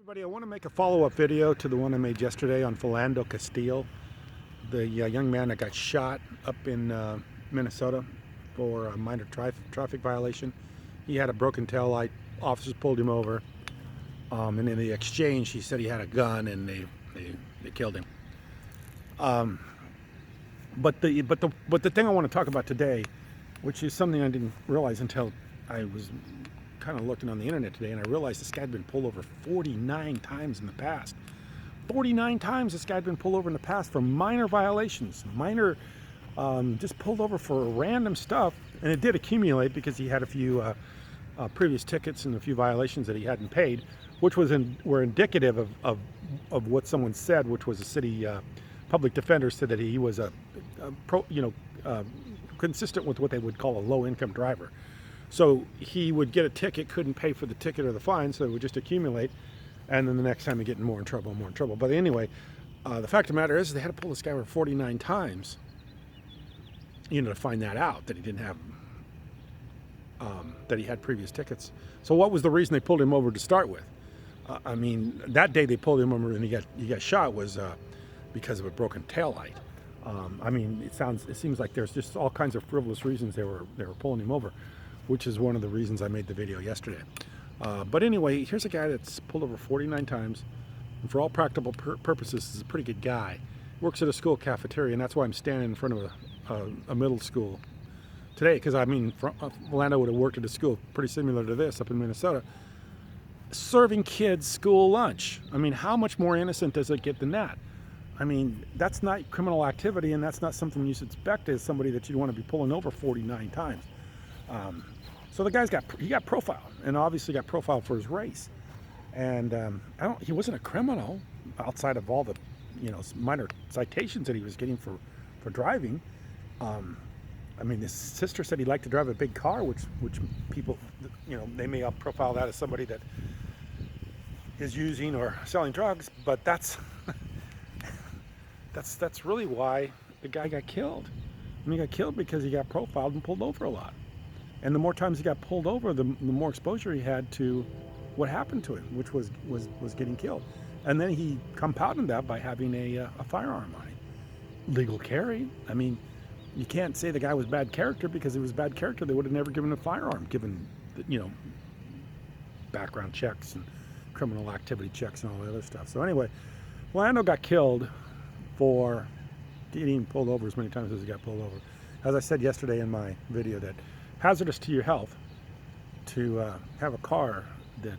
Everybody, I want to make a follow-up video to the one I made yesterday on Philando Castile, the young man that got shot up in Minnesota for a minor traffic violation. He had a broken tail light. Officers pulled him over, and in the exchange, he said he had a gun, and they killed him. But the thing I want to talk about today, which is something I didn't realize until I was kind of looking on the internet today, and I realized this guy had been pulled over 49 times in the past. 49 times this guy had been pulled over in the past for minor violations, just pulled over for random stuff, and it did accumulate because he had a few previous tickets and a few violations that he hadn't paid, which were indicative of what someone said, which was a city public defender said that he was consistent with what they would call a low-income driver. So he would get a ticket, couldn't pay for the ticket or the fine, so it would just accumulate, and then the next time he'd get more in trouble. But anyway, the fact of the matter is they had to pull this guy over 49 times, to find that out, that he didn't have, that he had previous tickets. So what was the reason they pulled him over to start with? I mean, that day they pulled him over and he got shot was because of a broken taillight. I mean, it seems like there's just all kinds of frivolous reasons they were pulling him over, which is one of the reasons I made the video yesterday. But anyway, here's a guy that's pulled over 49 times, and for all practical purposes is a pretty good guy. Works at a school cafeteria, and that's why I'm standing in front of a middle school today, because I mean, Philando would have worked at a school pretty similar to this up in Minnesota, serving kids school lunch. I mean, how much more innocent does it get than that? I mean, that's not criminal activity, and that's not something you should expect as somebody that you'd want to be pulling over 49 times. So the guy's got profiled, and obviously got profiled for his race. And he wasn't a criminal outside of all the minor citations that he was getting for driving. I mean, his sister said he liked to drive a big car, which people, they may profile that as somebody that is using or selling drugs, but that's that's really why the guy got killed. I mean, he got killed because he got profiled and pulled over a lot. And the more times he got pulled over, the more exposure he had to what happened to him, which was getting killed. And then he compounded that by having a firearm on him. Legal carry. I mean, you can't say the guy was bad character, because if he was bad character, they would have never given him a firearm, given background checks and criminal activity checks and all the other stuff. So anyway, Philando got killed for getting pulled over as many times as he got pulled over. As I said yesterday in my video, that hazardous to your health to have a car that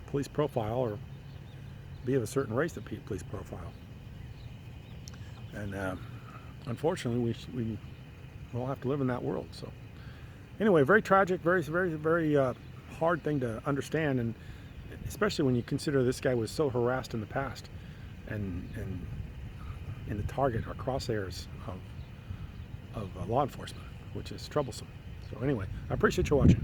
police profile or be of a certain race that police profile. And unfortunately, we all have to live in that world. So anyway, very tragic, very, very, very hard thing to understand, and especially when you consider this guy was so harassed in the past and in the target or crosshairs of law enforcement, which is troublesome. So anyway, I appreciate you watching.